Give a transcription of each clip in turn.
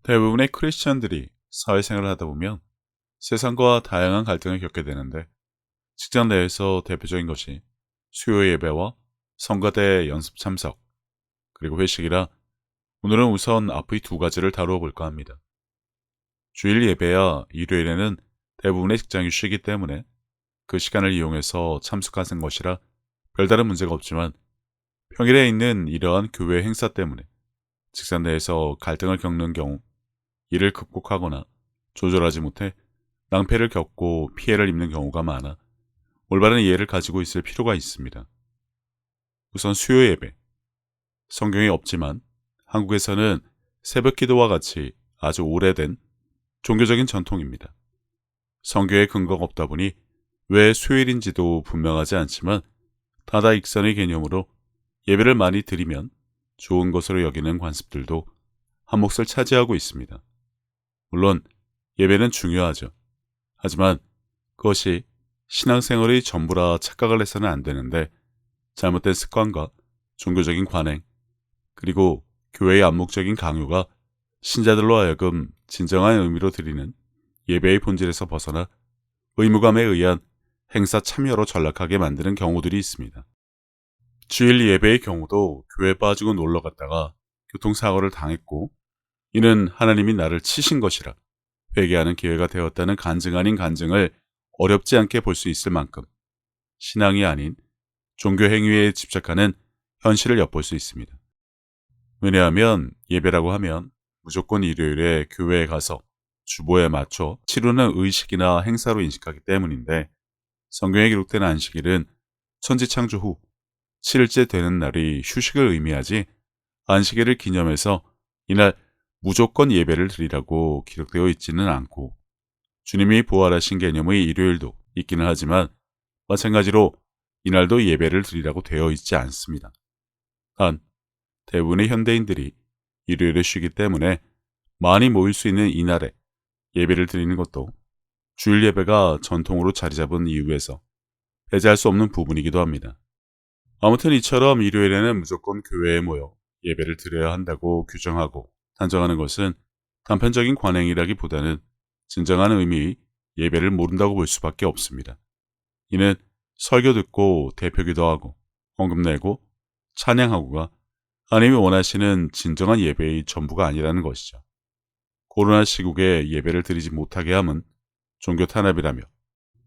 대부분의 크리스천들이 사회생활을 하다 보면 세상과 다양한 갈등을 겪게 되는데, 직장 내에서 대표적인 것이 수요 예배와 성가대 연습 참석, 그리고 회식이라 오늘은 우선 앞의 두 가지를 다루어 볼까 합니다. 주일 예배야 일요일에는 대부분의 직장이 쉬기 때문에 그 시간을 이용해서 참석하는 것이라 별다른 문제가 없지만, 평일에 있는 이러한 교회 행사 때문에 직장 내에서 갈등을 겪는 경우 이를 극복하거나 조절하지 못해 낭패를 겪고 피해를 입는 경우가 많아 올바른 이해를 가지고 있을 필요가 있습니다. 우선 수요 예배. 성경에 없지만 한국에서는 새벽 기도와 같이 아주 오래된 종교적인 전통입니다. 성경에 근거가 없다 보니 왜 수요일인지도 분명하지 않지만, 다다익선의 개념으로 예배를 많이 드리면 좋은 것으로 여기는 관습들도 한 몫을 차지하고 있습니다. 물론 예배는 중요하죠. 하지만 그것이 신앙생활의 전부라 착각을 해서는 안 되는데, 잘못된 습관과 종교적인 관행, 그리고 교회의 암묵적인 강요가 신자들로 하여금 진정한 의미로 드리는 예배의 본질에서 벗어나 의무감에 의한 행사 참여로 전락하게 만드는 경우들이 있습니다. 주일 예배의 경우도 교회에 빠지고 놀러 갔다가 교통사고를 당했고, 이는 하나님이 나를 치신 것이라 회개하는 기회가 되었다는 간증 아닌 간증을 어렵지 않게 볼 수 있을 만큼 신앙이 아닌 종교 행위에 집착하는 현실을 엿볼 수 있습니다. 왜냐하면 예배라고 하면 무조건 일요일에 교회에 가서 주보에 맞춰 치르는 의식이나 행사로 인식하기 때문인데, 성경에 기록된 안식일은 천지창조 후 7일째 되는 날이 휴식을 의미하지, 안식일을 기념해서 이날 무조건 예배를 드리라고 기록되어 있지는 않고, 주님이 부활하신 개념의 일요일도 있기는 하지만 마찬가지로 이날도 예배를 드리라고 되어 있지 않습니다. 단, 대부분의 현대인들이 일요일에 쉬기 때문에 많이 모일 수 있는 이날에 예배를 드리는 것도 주일 예배가 전통으로 자리 잡은 이유에서 배제할 수 없는 부분이기도 합니다. 아무튼 이처럼 일요일에는 무조건 교회에 모여 예배를 드려야 한다고 규정하고 단정하는 것은 단편적인 관행이라기보다는 진정한 의미의 예배를 모른다고 볼 수밖에 없습니다. 이는 설교 듣고 대표 기도하고 헌금 내고 찬양하고가 하나님이 원하시는 진정한 예배의 전부가 아니라는 것이죠. 코로나 시국에 예배를 드리지 못하게 함은 종교 탄압이라며,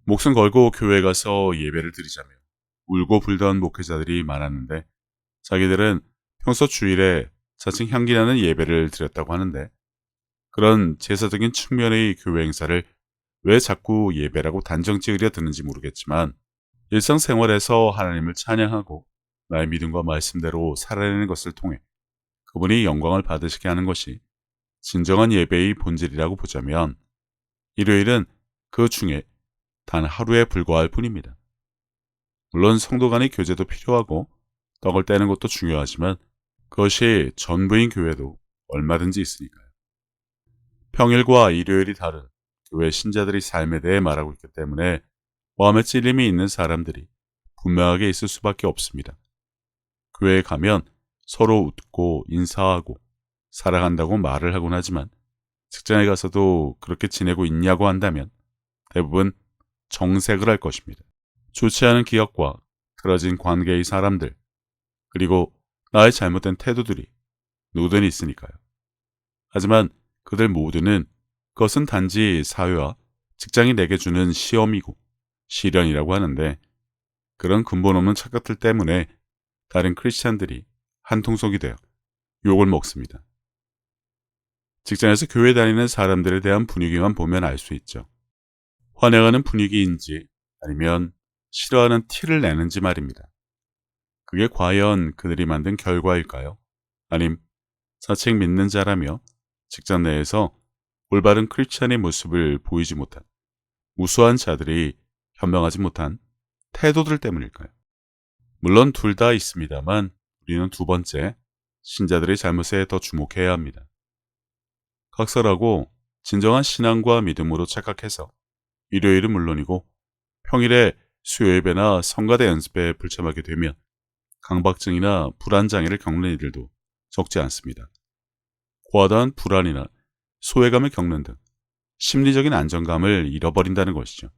목숨 걸고 교회 가서 예배를 드리자며 울고 불던 목회자들이 많았는데, 자기들은 평소 주일에 자칭 향기나는 예배를 드렸다고 하는데, 그런 제사적인 측면의 교회 행사를 왜 자꾸 예배라고 단정 지으려 드는지 모르겠지만, 일상생활에서 하나님을 찬양하고 나의 믿음과 말씀대로 살아내는 것을 통해 그분이 영광을 받으시게 하는 것이 진정한 예배의 본질이라고 보자면, 일요일은 그 중에 단 하루에 불과할 뿐입니다. 물론 성도 간의 교제도 필요하고 떡을 떼는 것도 중요하지만, 그것이 전부인 교회도 얼마든지 있으니까요. 평일과 일요일이 다른 교회 신자들의 삶에 대해 말하고 있기 때문에 마음에 찔림이 있는 사람들이 분명하게 있을 수밖에 없습니다. 교회에 가면 서로 웃고 인사하고 사랑한다고 말을 하곤 하지만, 직장에 가서도 그렇게 지내고 있냐고 한다면 대부분 정색을 할 것입니다. 좋지 않은 기억과 틀어진 관계의 사람들, 그리고 나의 잘못된 태도들이 누구든 있으니까요. 하지만 그들 모두는 그것은 단지 사회와 직장이 내게 주는 시험이고 시련이라고 하는데, 그런 근본 없는 착각들 때문에 다른 크리스찬들이 한통속이 되어 욕을 먹습니다. 직장에서 교회 다니는 사람들에 대한 분위기만 보면 알 수 있죠. 환영하는 분위기인지 아니면 싫어하는 티를 내는지 말입니다. 그게 과연 그들이 만든 결과일까요? 아님 자칭 믿는 자라며 직장 내에서 올바른 크리스찬의 모습을 보이지 못한 무수한 자들이 현명하지 못한 태도들 때문일까요? 물론 둘 다 있습니다만, 우리는 두 번째, 신자들의 잘못에 더 주목해야 합니다. 각설하고 진정한 신앙과 믿음으로 착각해서 일요일은 물론이고 평일에 수요예배나 성가대 연습에 불참하게 되면 강박증이나 불안장애를 겪는 이들도 적지 않습니다. 과다한 불안이나 소외감을 겪는 등 심리적인 안정감을 잃어버린다는 것이죠.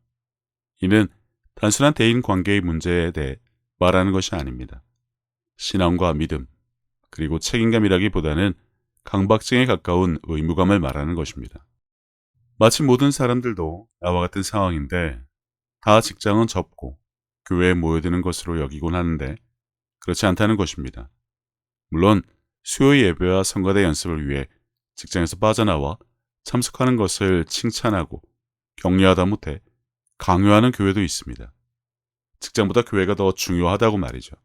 이는 단순한 대인 관계의 문제에 대해 말하는 것이 아닙니다. 신앙과 믿음, 그리고 책임감이라기보다는 강박증에 가까운 의무감을 말하는 것입니다. 마치 모든 사람들도 나와 같은 상황인데 다 직장은 접고 교회에 모여드는 것으로 여기곤 하는데 그렇지 않다는 것입니다. 물론 수요 예배와 성가대 연습을 위해 직장에서 빠져나와 참석하는 것을 칭찬하고 격려하다 못해 강요하는 교회도 있습니다. 직장보다 교회가 더 중요하다고 말이죠.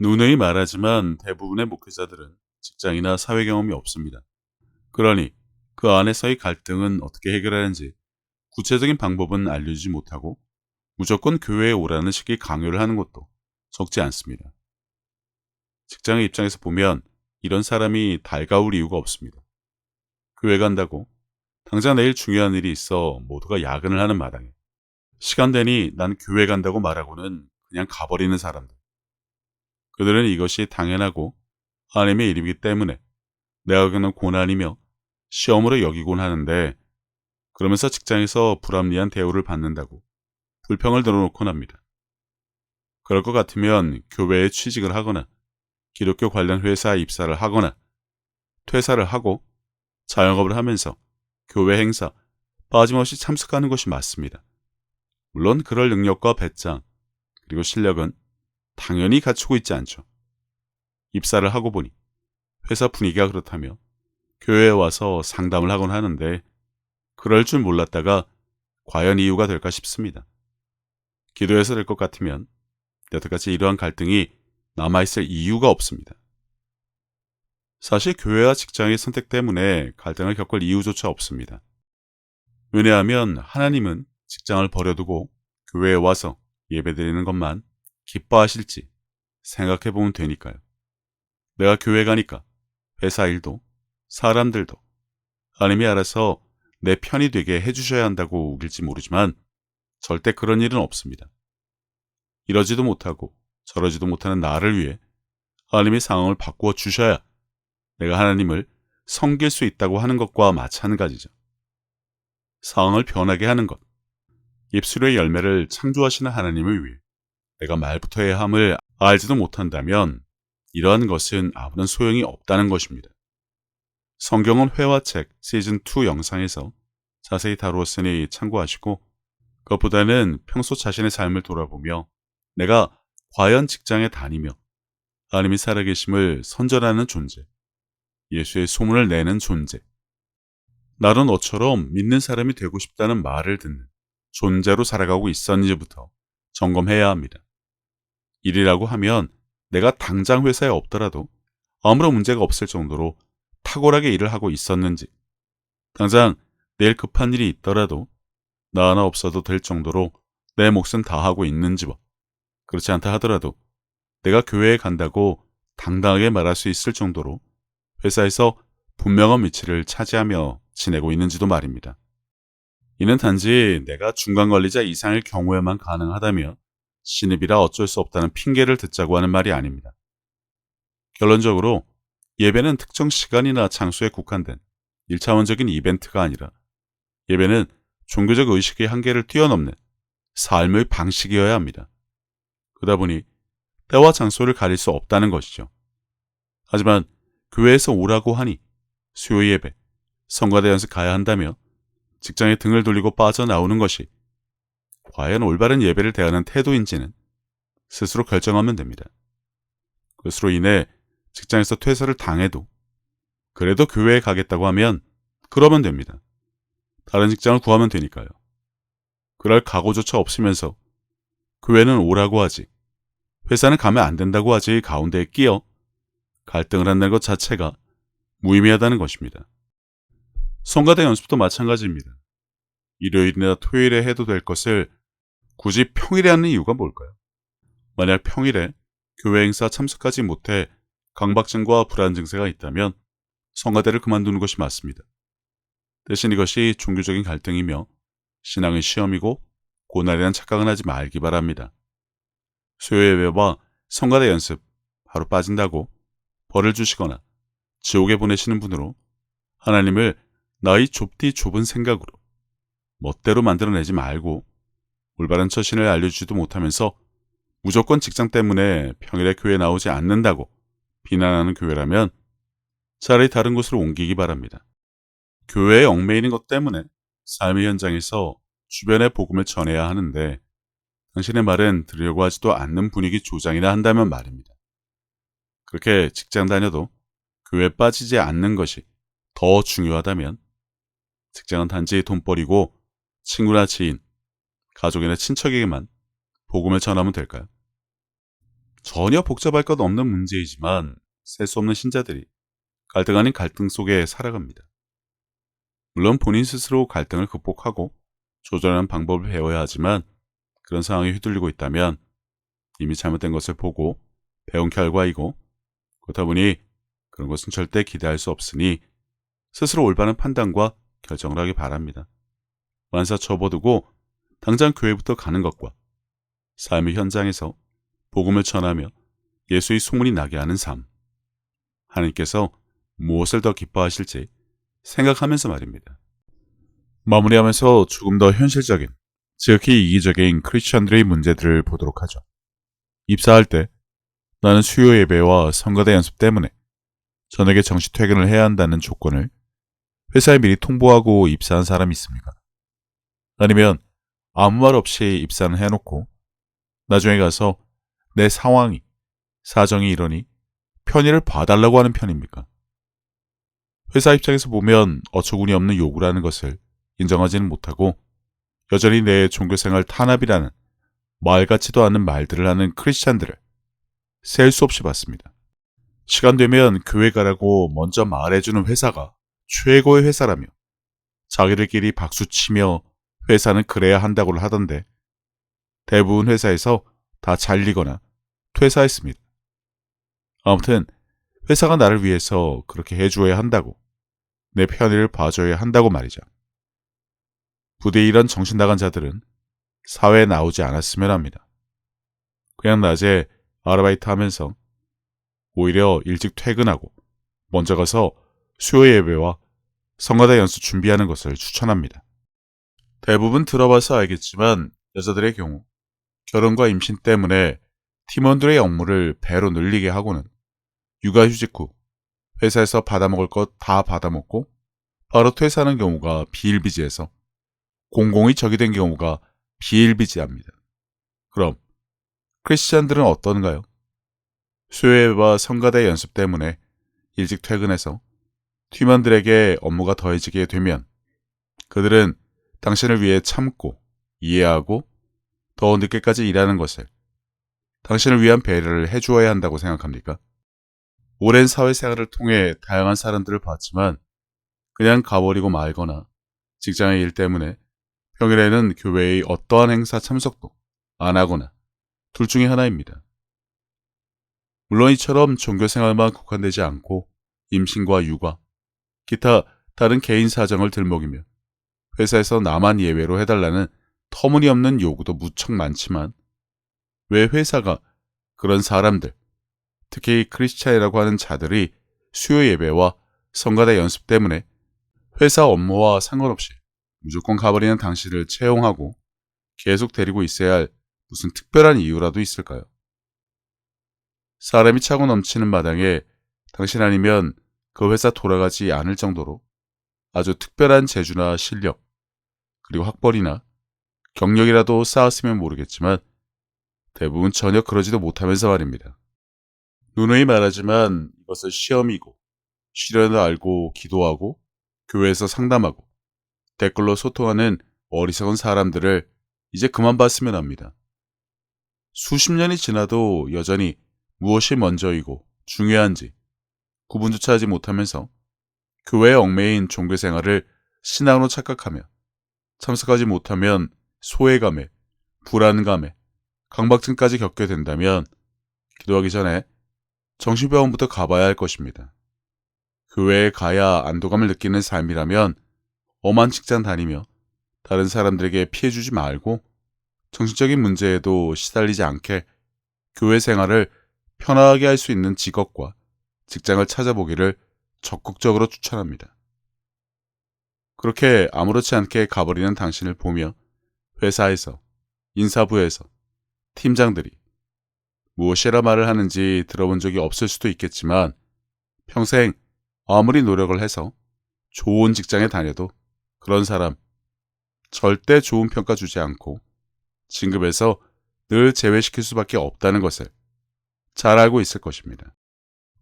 누누이 말하지만 대부분의 목회자들은 직장이나 사회 경험이 없습니다. 그러니 그 안에서의 갈등은 어떻게 해결하는지 구체적인 방법은 알려주지 못하고 무조건 교회에 오라는 식의 강요를 하는 것도 적지 않습니다. 직장의 입장에서 보면 이런 사람이 달가울 이유가 없습니다. 교회 간다고 당장 내일 중요한 일이 있어 모두가 야근을 하는 마당에 시간 되니 난 교회 간다고 말하고는 그냥 가버리는 사람들. 그들은 이것이 당연하고 하나님의 일이기 때문에 내가 겪는 고난이며 시험으로 여기곤 하는데 그러면서 직장에서 불합리한 대우를 받는다고 불평을 들어놓곤 합니다. 그럴 것 같으면 교회에 취직을 하거나 기독교 관련 회사에 입사를 하거나 퇴사를 하고 자영업을 하면서 교회 행사 빠짐없이 참석하는 것이 맞습니다. 물론 그럴 능력과 배짱 그리고 실력은 당연히 갖추고 있지 않죠. 입사를 하고 보니 회사 분위기가 그렇다며 교회에 와서 상담을 하곤 하는데 그럴 줄 몰랐다가 과연 이유가 될까 싶습니다. 기도해서 될 것 같으면 여태까지 이러한 갈등이 남아있을 이유가 없습니다. 사실 교회와 직장의 선택 때문에 갈등을 겪을 이유조차 없습니다. 왜냐하면 하나님은 직장을 버려두고 교회에 와서 예배드리는 것만 기뻐하실지 생각해보면 되니까요. 내가 교회 가니까 회사 일도 사람들도 하나님이 알아서 내 편이 되게 해주셔야 한다고 우길지 모르지만 절대 그런 일은 없습니다. 이러지도 못하고 저러지도 못하는 나를 위해 하나님이 상황을 바꾸어 주셔야 내가 하나님을 섬길 수 있다고 하는 것과 마찬가지죠. 상황을 변하게 하는 것, 입술의 열매를 창조하시는 하나님을 위해 내가 말부터 해야 함을 알지도 못한다면 이러한 것은 아무런 소용이 없다는 것입니다. 성경은 회화책 시즌2 영상에서 자세히 다루었으니 참고하시고 그것보다는 평소 자신의 삶을 돌아보며 내가 과연 직장에 다니며 하나님이 살아계심을 선전하는 존재, 예수의 소문을 내는 존재, 나도 너처럼 믿는 사람이 되고 싶다는 말을 듣는 존재로 살아가고 있었는지부터 점검해야 합니다. 일이라고 하면 내가 당장 회사에 없더라도 아무런 문제가 없을 정도로 탁월하게 일을 하고 있었는지, 당장 내일 급한 일이 있더라도 나 하나 없어도 될 정도로 내 몫은 다 하고 있는지와, 그렇지 않다 하더라도 내가 교회에 간다고 당당하게 말할 수 있을 정도로 회사에서 분명한 위치를 차지하며 지내고 있는지도 말입니다. 이는 단지 내가 중간관리자 이상일 경우에만 가능하다며 신입이라 어쩔 수 없다는 핑계를 듣자고 하는 말이 아닙니다. 결론적으로 예배는 특정 시간이나 장소에 국한된 1차원적인 이벤트가 아니라 예배는 종교적 의식의 한계를 뛰어넘는 삶의 방식이어야 합니다. 그러다 보니 때와 장소를 가릴 수 없다는 것이죠. 하지만 교회에서 오라고 하니 수요 예배, 성가대 연습 가야 한다며 직장에 등을 돌리고 빠져나오는 것이 과연 올바른 예배를 대하는 태도인지는 스스로 결정하면 됩니다. 그것으로 인해 직장에서 퇴사를 당해도 그래도 교회에 가겠다고 하면 그러면 됩니다. 다른 직장을 구하면 되니까요. 그럴 각오조차 없으면서 교회는 오라고 하지 회사는 가면 안 된다고 하지 가운데에 끼어 갈등을 한다는 것 자체가 무의미하다는 것입니다. 성가대 연습도 마찬가지입니다. 일요일이나 토요일에 해도 될 것을 굳이 평일에 하는 이유가 뭘까요? 만약 평일에 교회 행사 참석하지 못해 강박증과 불안 증세가 있다면 성가대를 그만두는 것이 맞습니다. 대신 이것이 종교적인 갈등이며 신앙의 시험이고 고난이라는 착각은 하지 말기 바랍니다. 수요 예배와 성가대 연습 바로 빠진다고 벌을 주시거나 지옥에 보내시는 분으로 하나님을 나의 좁디 좁은 생각으로 멋대로 만들어내지 말고 올바른 처신을 알려주지도 못하면서 무조건 직장 때문에 평일에 교회 나오지 않는다고 비난하는 교회라면 차라리 다른 곳으로 옮기기 바랍니다. 교회에 얽매이는 것 때문에 삶의 현장에서 주변에 복음을 전해야 하는데 당신의 말은 들으려고 하지도 않는 분위기 조장이나 한다면 말입니다. 그렇게 직장 다녀도 교회에 빠지지 않는 것이 더 중요하다면 직장은 단지 돈벌이고 친구나 지인, 가족이나 친척에게만 복음을 전하면 될까요? 전혀 복잡할 것 없는 문제이지만 셀 수 없는 신자들이 갈등 아닌 갈등 속에 살아갑니다. 물론 본인 스스로 갈등을 극복하고 조절하는 방법을 배워야 하지만 그런 상황에 휘둘리고 있다면 이미 잘못된 것을 보고 배운 결과이고 그렇다 보니 그런 것은 절대 기대할 수 없으니 스스로 올바른 판단과 결정을 하기 바랍니다. 만사 접어두고 당장 교회부터 가는 것과 삶의 현장에서 복음을 전하며 예수의 소문이 나게 하는 삶. 하나님께서 무엇을 더 기뻐하실지 생각하면서 말입니다. 마무리하면서 조금 더 현실적인, 지극히 이기적인 크리스천들의 문제들을 보도록 하죠. 입사할 때 나는 수요 예배와 성가대 연습 때문에 저녁에 정시 퇴근을 해야 한다는 조건을 회사에 미리 통보하고 입사한 사람이 있습니까? 아니면 아무 말 없이 입사는 해놓고 나중에 가서 내 상황이, 사정이 이러니 편의를 봐달라고 하는 편입니까? 회사 입장에서 보면 어처구니 없는 요구라는 것을 인정하지는 못하고 여전히 내 종교생활 탄압이라는 말 같지도 않은 말들을 하는 크리스찬들을 셀 수 없이 봤습니다. 시간 되면 교회 가라고 먼저 말해주는 회사가 최고의 회사라며 자기들끼리 박수치며 회사는 그래야 한다고 하던데 대부분 회사에서 다 잘리거나 퇴사했습니다. 아무튼 회사가 나를 위해서 그렇게 해줘야 한다고, 내 편의를 봐줘야 한다고 말이죠. 부디 이런 정신 나간 자들은 사회에 나오지 않았으면 합니다. 그냥 낮에 아르바이트 하면서 오히려 일찍 퇴근하고 먼저 가서 수요 예배와 성가대 연수 준비하는 것을 추천합니다. 대부분 들어봐서 알겠지만 여자들의 경우 결혼과 임신 때문에 팀원들의 업무를 배로 늘리게 하고는 육아휴직 후 회사에서 받아먹을 것 다 받아먹고 바로 퇴사하는 경우가 비일비재해서 공공이 적이 된 경우가 비일비재합니다. 그럼 크리스찬들은 어떤가요? 수요예배와 성가대 연습 때문에 일찍 퇴근해서 팀원들에게 업무가 더해지게 되면 그들은 당신을 위해 참고 이해하고 더 늦게까지 일하는 것을 당신을 위한 배려를 해주어야 한다고 생각합니까? 오랜 사회생활을 통해 다양한 사람들을 봤지만 그냥 가버리고 말거나 직장의 일 때문에 평일에는 교회의 어떠한 행사 참석도 안 하거나 둘 중에 하나입니다. 물론 이처럼 종교생활만 국한되지 않고 임신과 육아, 기타 다른 개인 사정을 들먹이며 회사에서 나만 예외로 해달라는 터무니없는 요구도 무척 많지만 왜 회사가 그런 사람들, 특히 크리스찬이라고 하는 자들이 수요 예배와 성가대 연습 때문에 회사 업무와 상관없이 무조건 가버리는 당신을 채용하고 계속 데리고 있어야 할 무슨 특별한 이유라도 있을까요? 사람이 차고 넘치는 마당에 당신 아니면 그 회사 돌아가지 않을 정도로 아주 특별한 재주나 실력, 그리고 학벌이나 경력이라도 쌓았으면 모르겠지만 대부분 전혀 그러지도 못하면서 말입니다. 누누이 말하지만 이것을 시험이고 시련을 알고 기도하고 교회에서 상담하고 댓글로 소통하는 어리석은 사람들을 이제 그만 봤으면 합니다. 수십 년이 지나도 여전히 무엇이 먼저이고 중요한지 구분조차 하지 못하면서 교회에 얽매인 종교생활을 신앙으로 착각하며 참석하지 못하면 소외감에 불안감에 강박증까지 겪게 된다면 기도하기 전에 정신병원부터 가봐야 할 것입니다. 교회에 가야 안도감을 느끼는 삶이라면 엄한 직장 다니며 다른 사람들에게 피해주지 말고 정신적인 문제에도 시달리지 않게 교회 생활을 편하게 할 수 있는 직업과 직장을 찾아보기를 적극적으로 추천합니다. 그렇게 아무렇지 않게 가버리는 당신을 보며 회사에서, 인사부에서, 팀장들이 무엇이라 말을 하는지 들어본 적이 없을 수도 있겠지만 평생 아무리 노력을 해서 좋은 직장에 다녀도 그런 사람 절대 좋은 평가 주지 않고 진급에서 늘 제외시킬 수밖에 없다는 것을 잘 알고 있을 것입니다.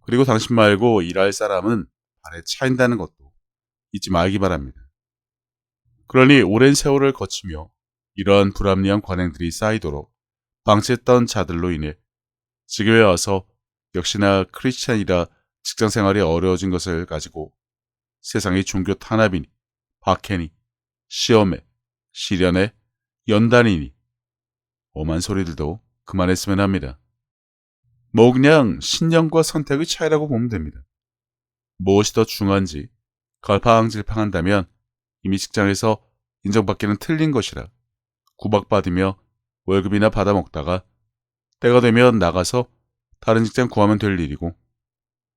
그리고 당신 말고 일할 사람은 발에 차인다는 것도 잊지 말기 바랍니다. 그러니 오랜 세월을 거치며 이러한 불합리한 관행들이 쌓이도록 방치했던 자들로 인해 지금에 와서 역시나 크리스찬이라 직장 생활이 어려워진 것을 가지고 세상의 종교 탄압이니, 박해니, 시험에, 시련에, 연단이니 엄한 소리들도 그만했으면 합니다. 뭐 그냥 신념과 선택의 차이라고 보면 됩니다. 무엇이 더 중요한지 갈팡질팡한다면 이미 직장에서 인정받기는 틀린 것이라 구박받으며 월급이나 받아먹다가 때가 되면 나가서 다른 직장 구하면 될 일이고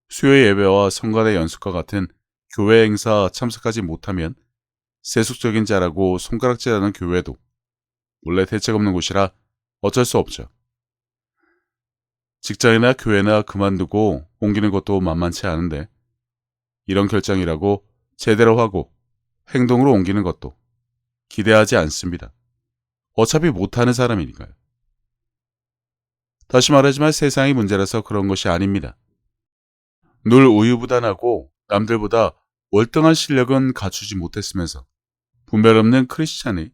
수요 예배와 성가대 연습과 같은 교회 행사 참석하지 못하면 세속적인 자라고 손가락질하는 교회도 원래 대책 없는 곳이라 어쩔 수 없죠. 직장이나 교회나 그만두고 옮기는 것도 만만치 않은데 이런 결정이라고 제대로 하고 행동으로 옮기는 것도 기대하지 않습니다. 어차피 못하는 사람이니까요. 다시 말하지만 세상이 문제라서 그런 것이 아닙니다. 늘 우유부단하고 남들보다 월등한 실력은 갖추지 못했으면서 분별 없는 크리스찬의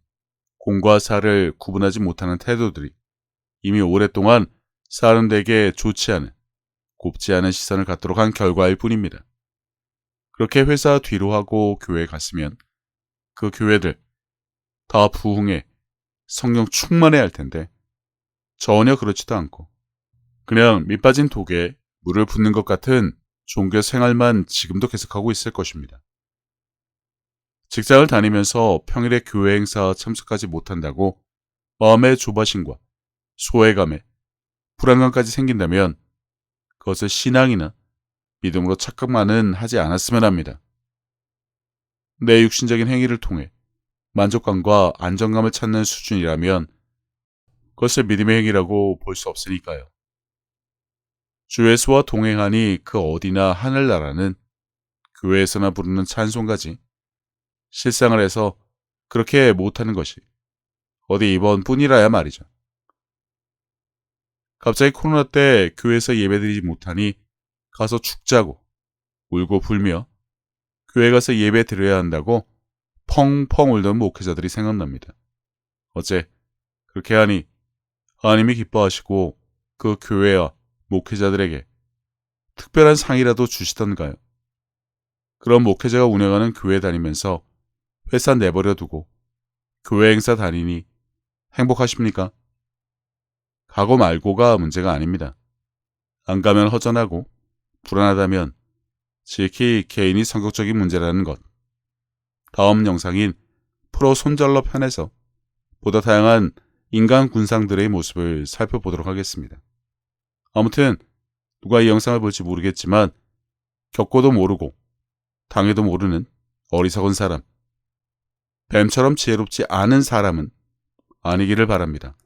공과 사를 구분하지 못하는 태도들이 이미 오랫동안 사람들에게 좋지 않은, 곱지 않은 시선을 갖도록 한 결과일 뿐입니다. 그렇게 회사 뒤로 하고 교회에 갔으면 그 교회들 다 부흥해 성령 충만해야 할 텐데 전혀 그렇지도 않고 그냥 밑빠진 독에 물을 붓는 것 같은 종교 생활만 지금도 계속하고 있을 것입니다. 직장을 다니면서 평일에 교회 행사 참석하지 못한다고 마음의 조바심과 소외감에 불안감까지 생긴다면 그것을 신앙이나 믿음으로 착각만은 하지 않았으면 합니다. 내 육신적인 행위를 통해 만족감과 안정감을 찾는 수준이라면 그것을 믿음의 행위라고 볼 수 없으니까요. 주 예수와 동행하니 그 어디나 하늘나라는 교회에서나 부르는 찬송가지 실상을 해서 그렇게 못하는 것이 어디 이번뿐이라야 말이죠. 갑자기 코로나 때 교회에서 예배드리지 못하니 가서 죽자고 울고 불며 교회 가서 예배 드려야 한다고 펑펑 울던 목회자들이 생각납니다. 어째 그렇게 하니 하나님이 기뻐하시고 그 교회와 목회자들에게 특별한 상이라도 주시던가요? 그런 목회자가 운영하는 교회 다니면서 회사 내버려 두고 교회 행사 다니니 행복하십니까? 가고 말고가 문제가 아닙니다. 안 가면 허전하고 불안하다면 지극히 개인이 성격적인 문제라는 것. 다음 영상인 프로 손절러 편에서 보다 다양한 인간 군상들의 모습을 살펴보도록 하겠습니다. 아무튼 누가 이 영상을 볼지 모르겠지만 겪고도 모르고 당해도 모르는 어리석은 사람, 뱀처럼 지혜롭지 않은 사람은 아니기를 바랍니다.